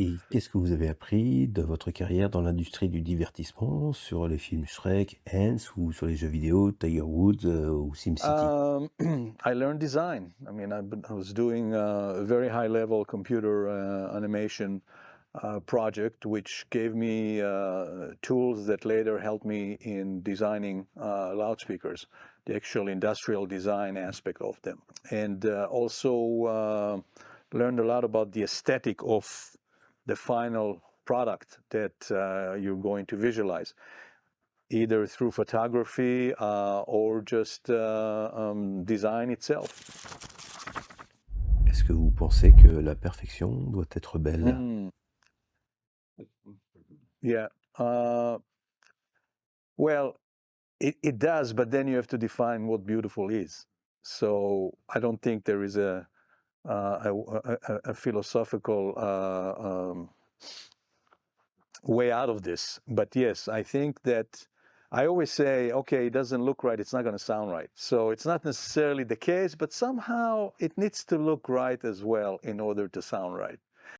Et qu'est-ce que vous avez appris de votre carrière dans l'industrie du divertissement, sur les films Shrek, Hans ou sur les jeux vidéo Tiger Woods ou SimCity? I learned design. I mean, I was doing a very high-level computer animation project, which gave me tools that later helped me in designing loudspeakers, the actual industrial design aspect of them, and also learned a lot about the aesthetic of the final product that you're going to visualize, either through photography or just design itself. Est-ce que vous pensez que la perfection doit être belle? Yeah. Well, it does, but then you have to define what beautiful is. So I don't think there is a philosophical way out of this. But yes, I think that I always say, okay, it doesn't look right, it's not going to sound right. So it's not necessarily the case, but somehow it needs to look right as well in order to sound right.